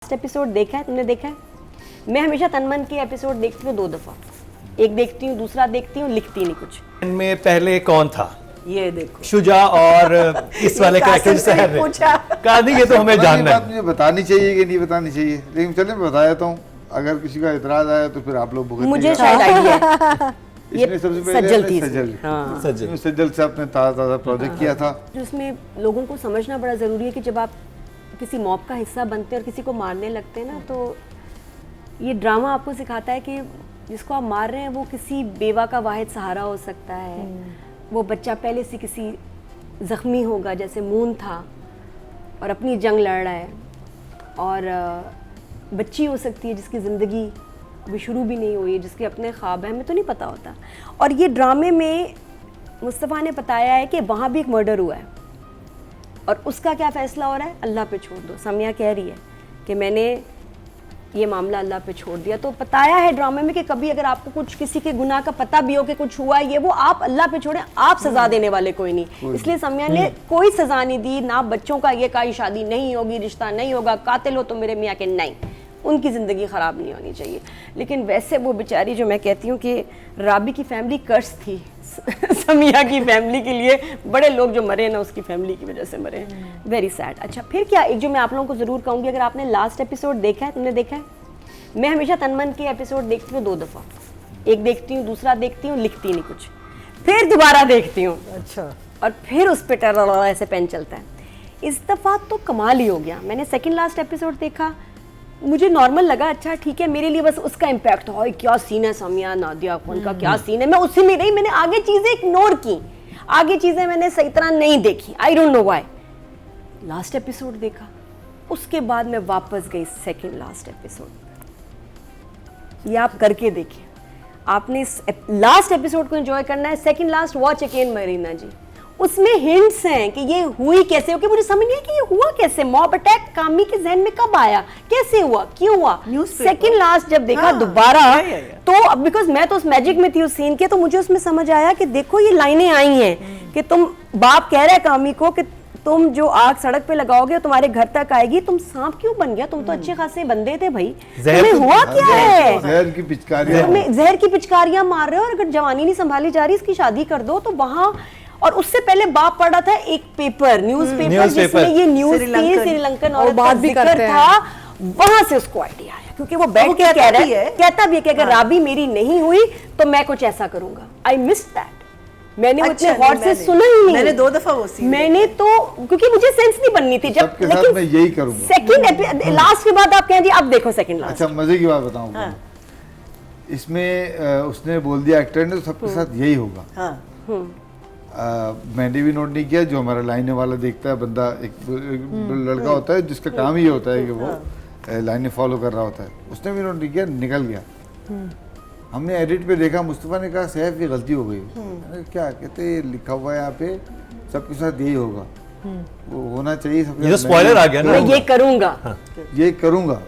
Episode देखा है? तुमने देखा है? मैं हमेशा तनमन के एपिसोड देखती हूँ 2 दफा। एक देखती हूँ, दूसरा देखती हूँ, लिखती नहीं कुछ। इनमें पहले कौन था? ये देखो शुजा और इस वाले कैरेक्टर सहर ने कहा नहीं, ये तो हमें जानना है। मुझे बतानी चाहिए कि नहीं बतानी चाहिए, लेकिन चलिए मैं बता देता हूँ। अगर किसी का इतराज आया तो फिर आप लोग भुगतेंगे। मुझे शायद आइडिया है। इसमें सबसे पहले सज्जल थी। सज्जल से आपने ताज़ा प्रोजेक्ट किया था। उसमें लोगों को समझना बड़ा ज़रूरी है कि जब आप किसी मॉब का हिस्सा बनते हैं और किसी को मारने लगते हैं ना, तो ये ड्रामा आपको सिखाता है कि जिसको आप मार रहे हैं वो किसी बेवा का वाहिद सहारा हो सकता है। वो बच्चा पहले से किसी ज़ख्मी होगा, जैसे मून था, और अपनी जंग लड़ रहा है। और बच्ची हो सकती है जिसकी ज़िंदगी अभी शुरू भी नहीं हुई है, जिसके अपने ख्वाब हैं, हमें तो नहीं पता होता। और ये ड्रामे में मुस्तफ़ा ने बताया है कि वहाँ भी एक मर्डर हुआ है और उसका क्या फ़ैसला हो रहा है अल्लाह पे छोड़ दो। समिया कह रही है कि मैंने ये मामला अल्लाह पे छोड़ दिया। तो बताया है ड्रामे में कि कभी अगर आपको कुछ किसी के गुनाह का पता भी हो कि कुछ हुआ है, ये वो आप अल्लाह पे छोड़ें, आप सज़ा देने वाले कोई नहीं। इसलिए समिया ने कोई सज़ा नहीं दी, ना बच्चों का ये कहा शादी नहीं होगी, रिश्ता नहीं होगा, कातिल हो तो मेरे मियाँ के नहीं, उनकी ज़िंदगी ख़राब नहीं होनी चाहिए। लेकिन वैसे वो बेचारी, जो मैं कहती हूँ कि राबी की फैमिली कर्स थी समिया की फैमिली के लिए। बड़े लोग जो मरे ना उसकी फैमिली की वजह से मरे। Very sad. अच्छा, फिर क्या, एक जो मैं आप लोगों को ज़रूर कहूँगी, अगर आपने लास्ट एपिसोड देखा है, तुमने देखा है? मैं हमेशा तनमन के एपिसोड देखती हूँ 2 दफ़ा। एक देखती हूँ, दूसरा देखती हूँ, लिखती नहीं कुछ, फिर दोबारा देखती हूँ। अच्छा, और फिर उस पर ऐसे पेन चलता है। इस दफ़ा तो कमाल ही हो गया। मैंने सेकेंड लास्ट एपिसोड देखा, मुझे नॉर्मल लगा, अच्छा ठीक है, मेरे लिए बस उसका इम्पैक्ट था, क्या सीन है सामिया नादिया खान का, क्या सीन है। मैं उसी में रही, मैंने आगे चीज़ें इग्नोर की, आगे चीज़ें मैंने सही तरह नहीं देखी। I don't know why. Last episode देखा, उसके बाद मैं वापस गई सेकेंड लास्ट एपिसोड। ये आप करके देखिए, आपने लास्ट एपिसोड को एंजॉय करना है। Second last watch again Marina ji, उसमें हिंट्स हैं कि ये हुई कैसे, क्योंकि मुझे समझ नहीं है कि ये हुआ कैसे। मॉब अटैक कामी के जहन में कब आया, कैसे हुआ, क्यों हुआ। सेकंड लास्ट जब देखा दोबारा, तो अब बिकॉज मैं तो उस मैजिक में थी उस सीन के, तो मुझे उसमें समझ आया कि देखो ये लाइनें आई हैं कि तुम, बाप कह रहा है कामी को कि तुम जो आग सड़क पे लगाओगे तुम्हारे घर तक आएगी। तुम सांप क्यों बन गया, तुम तो अच्छे खासे बंदे थे भाई, तुम्हें हुआ क्या है? जहर की पिचकारियां मार रहे हो, और अगर जवानी नहीं संभाली जा रही, इसकी शादी कर दो। तो वहां, और उससे पहले बाप पढ़ा था एक पेपर, न्यूज़पेपर, जिसमें ये न्यूज़ थी श्रीलंकन और बात भी करते था। वहां से उसको आइडिया आया, क्योंकि वो बैठ के कहता भी है कि अगर राबी मेरी नहीं हुई तो मैं कुछ ऐसा करूंगा। I miss that. मैंने उतने गौर से सुना ही नहीं। मैंने 2 दफा वो सीन मैंने तो, क्योंकि मुझे सेंस नहीं बननी थी जब, लेकिन मैं यही करूंगा। सेकंड लास्ट के बाद आप कहें जी अब देखो सेकंड लास्ट। अच्छा, मजे की बात बताऊं, इसमें उसने बोल दिया एक्टर ने, तो सबके साथ यही होगा। मैंने भी नोट नहीं किया, जो हमारा लाइनें वाला देखता है बंदा, एक लड़का होता है जिसका काम ही होता है कि वो लाइनें फॉलो कर रहा होता है, उसने भी नोट नहीं किया, निकल गया। हमने एडिट पे देखा, मुस्तफ़ा ने कहा सैफ ये गलती हो गई। क्या कहते, लिखा हुआ है यहाँ पे सबके साथ यही होगा, वो होना चाहिए सबके। ये तो स्पॉइलर आ गया ना, मैं ये करूंगा, ये करूंगा।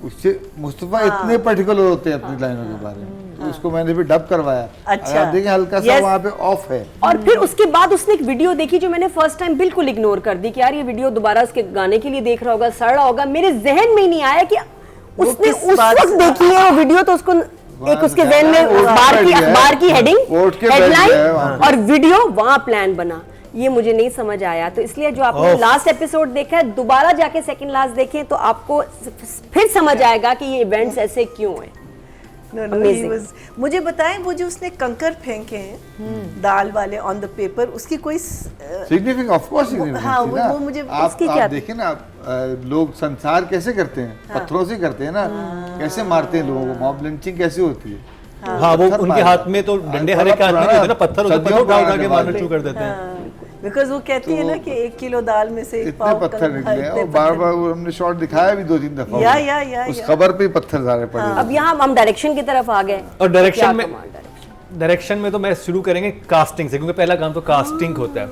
उससे मुस्तफ़ा इतने पर्टिकुलर होते हैं अपनी लाइनों के बारे में। उसको मैंने भी डब करवाया। अच्छा, देखिए हल्का सा वहाँ पे ऑफ है। और फिर उसके बाद उसने एक वीडियो देखी जो मैंने फर्स्ट टाइम बिल्कुल इग्नोर कर दी कि यार ये वीडियो दोबारा उसके गाने के लिए देख रहा होगा, सड़ रहा होगा। मेरे जहन में ही नहीं आया कि उसने उस वक्त देखी है वो वीडियो, तो उसको एक उसके जहन में अखबार की हेडलाइन और वीडियो, वहां प्लान बना। ये मुझे नहीं समझ आया। तो इसलिए जो आपने लास्ट एपिसोड देखा है, दोबारा जाके सेकंड लास्ट देखें तो आपको फिर समझ आएगा कि ये इवेंट्स ऐसे क्यों हैं। मुझे बताएं, वो जो उसने कंकर फेंके हैं दाल वाले ऑन द पेपर, उसकी कोई सिग्निफिकेंस, ऑफ कोर्स सिग्निफिकेंस। हाँ, वो मुझे आप देखिए ना, लोग संसार कैसे करते हैं, पत्थरों से करते हैं ना, कैसे मारते हैं लोगों को, मॉब लिंचिंग कैसे होती है। हाँ, वो उनके हाथ में तो डंडे हर एक के हाथ में होते हैं ना, पत्थर उठा के मारना शुरू कर देते हैं। बिकॉज वो कहती है ना कि 1 किलो दाल में से इतने पत्थर निकले, और बार-बार हमने शॉट दिखाया भी 2-3 दफा। या उस खबर पे पत्थर सारे पड़े। अब यहाँ हम डायरेक्शन की तरफ आ गए, और डायरेक्शन में तो मैं शुरू करेंगे कास्टिंग से, क्योंकि पहला काम तो कास्टिंग होता है।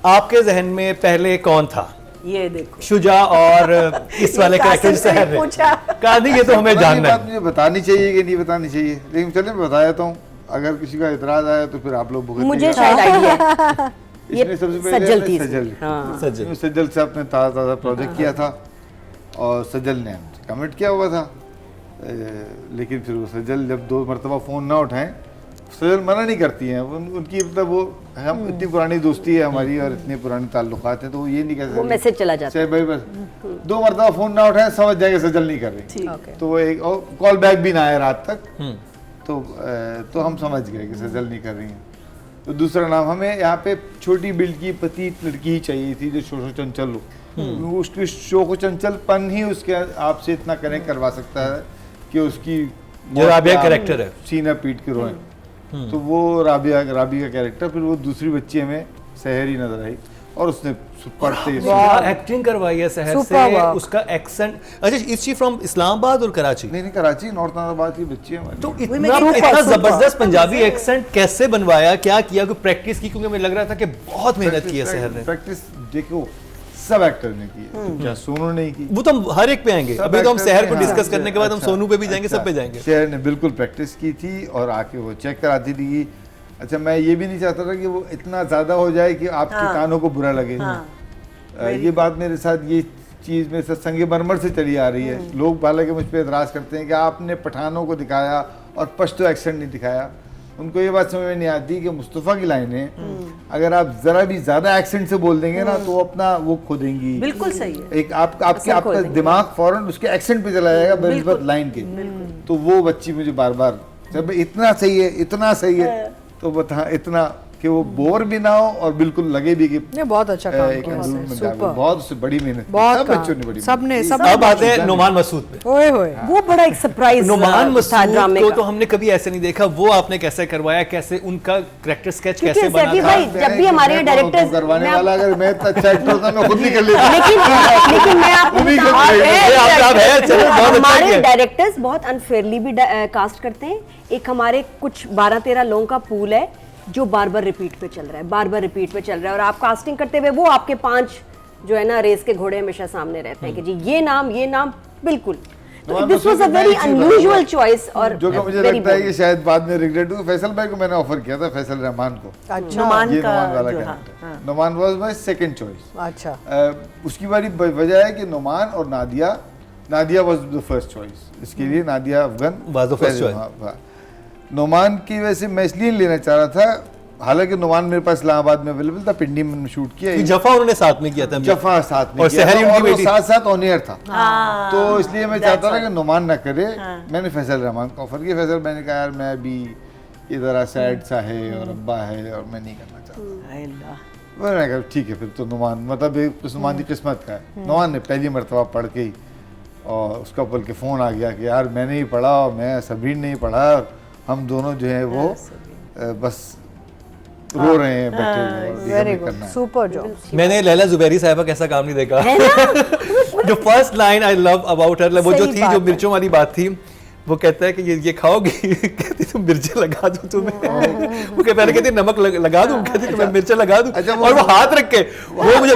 आपके जहन में पहले कौन था? ये देखो, शुजा और इस वाले कैरेक्टर सहर ने कहा नहीं, ये तो हमें जानना है। मुझे बतानी चाहिए कि नहीं बतानी चाहिए, लेकिन चलिए मैं बता देता हूँ। अगर किसी का इतराज आया तो फिर आप लोग भुगतेंगे। मुझे शायद आइडिया है। इसमें सबसे पहले सज्जल थी। सज्जल से आपने ताज़ा प्रोजेक्ट किया था। और सजल ने हमसे कमिट किया हुआ था। लेकिन फिर वो सजल जब 2 मरतबा फ़ोन ना उठाएं, सजल मना नहीं करती हैं, उनकी मतलब वो हम इतनी पुरानी दोस्ती है हमारी और इतने पुराने ताल्लुकात हैं, तो वो ये नहीं कह सकते, वो मैसेज चला जाता है भाई बस 2 मरतबा फ़ोन ना उठाएं समझ जाएंगे सजल नहीं कर रही, Okay. तो वो एक और कॉल बैक भी ना आए रात तक, तो हम समझ गए कि सजल नहीं कर रही हैं। तो दूसरा नाम, हमें यहाँ पे छोटी बिल्ड की petite लड़की ही चाहिए थी जो शोशो चंचल हो, उसकी शोको चंचलपन ही उसके आपसे इतना कनेक्ट करवा सकता है कि उसकी जो राबिया कैरेक्टर है, सीना पीट के रोए। तो वो राबी का कैरेक्टर, फिर वो दूसरी बच्ची हमें सहरी नजर आई और उसने पढ़ते ही एक्टिंग करवाई है शहर से, उसका एक्सेंट। अच्छा, इज शी फ्रॉम इस्लामाबाद और कराची? नहीं कराची, नॉर्थ नाजाबाद की बच्ची है हमारी। तो इतना जबरदस्त पंजाबी एक्सेंट कैसे बनवाया, क्या किया, कोई प्रैक्टिस की? क्योंकि मुझे लग रहा था कि बहुत मेहनत की है शहर ने। प्रैक्टिस देखो सब एक्टर ने की है, क्या सोनू ने की? वो तो हम हर एक पे आएंगे, अभी तो हम शहर को डिस्कस करने के बाद हम अच्छा, सोनू पे भी जाएंगे, सब पे जाएंगे। शहर ने बिल्कुल प्रैक्टिस की थी और आके वो चेक कराती थी। अच्छा, मैं ये भी नहीं चाहता था कि वो इतना ज़्यादा हो जाए कि आपके कानों को बुरा लगे। ये बात मेरे साथ, ये चीज़ मेरे साथ संगे मरमर से चली आ रही है। लोग हालांकि मुझ पर एतराज़ करते हैं कि आपने पठानों को दिखाया और पश्तो एक्सेंट नहीं दिखाया। उनको ये बात समझ में नहीं आती कि मुस्तफ़ा की लाइनें अगर आप ज़रा भी ज़्यादा एक्सेंट से बोल देंगे ना तो अपना वो खो देंगी। बिल्कुल सही है। एक आपका दिमाग फौरन उसके एक्सेंट पे चला जाएगा बनिस्बत लाइन के। तो वो बच्ची मुझे बार बार जब इतना सही है तो बता, इतना कि वो बोर भी ना हो और बिल्कुल लगे भी कि बहुत अच्छा काम एक किया, अंदरूनी में सुपर। जावे। बहुत उससे बड़ी मेहनत की, बहुत सब काम, बच्चों ने बड़ी सबने मेहनत की। सब अब आते हैं नुमान मसूद पे। ओए होए, वो बड़ा एक सरप्राइज नुमान था मसूद ड्रामे को का। तो हमने कभी ऐसे नहीं देखा, वो आपने कैसे करवाया, कैसे उनका कैरेक्टर स्केच क्योंकि कैसे बना सैफी था? भाई, जब भी हमारे डायरेक्टर्स करवाने वाला अगर मैं इतना अच्छा एक्टर होता मैं खुद नहीं कर लेता। लेकिन मैं आपको उन्हीं को बताऊं, चाहिए। आप है, चलो बहुत अच्छा हमारे किया। डायरेक्टर्स बहुत अनफेयरली भी कास्ट करते हैं। एक हमारे कुछ 12-13 लोगों का पूल है जो बार बार रिपीट पे चल रहा है, और आप कास्टिंग करते हुए वो आपके 5 जो है ना रेस के घोड़े हमेशा सामने रहते हैं कि जी ये नाम बिल्कुल। तो this was a very unusual choice. और जो कि मुझे लगता है कि शायद बाद में रिग्रेट हुआ। फैसल भाई को मैंने ऑफर किया था, फैसल रहमान को। अच्छा नुमान ये का नुमान वाला जो, character, Numan was my second choice. अच्छा, उसकी वाली वजह है कि नुमान और Nadia was the first choice. इसके लिए Nadia Afghan Was the first choice। Numan की वजह से मैं इसलिए लेना चाह रहा था, हालांकि नुमान मेरे पास इस्लामाबाद में अवेलेबल था, पिंडी में शूट किया। जफा उन्होंने साथ में किया था, जफा साथ में और किया सहरी था, उनकी और वो बेटी। साथ ऑन एयर था। तो इसलिए मैं चाहता था कि नुमान ना करे। मैंने फैसल रहमान को ऑफर किया। फैसल, मैंने कहा यार मैं भी ये ज़रा सैड सा है और अब्बा है और मैं नहीं करना चाहता। मैंने कहा ठीक है फिर तो नुमान, मतलब एक नुमान की किस्मत का है। नुमान ने पहली मरतबा पढ़ के ही और उसका बोल के फ़ोन आ गया कि यार मैंने ही पढ़ा और मैं सबरीन ने ही पढ़ा, हम दोनों जो है वो बस रो रहे हैं बैठे हुए। Very good, super job. मैंने लैला जुबैरी साहिबा का ऐसा काम नहीं देखा। जो first line I love about her, वो जो सही थी, बात जो है। मिर्चों वाली बात थी, वो कहता है कि ये खाओगी? कहती तुम मिर्चें लगा दूं तुम्हें। वो पहले कहती नमक लगा दूं, कहती तुम्हें मिर्चें लगा दूं, अच्छा, और वो हाथ रख के वो मुझे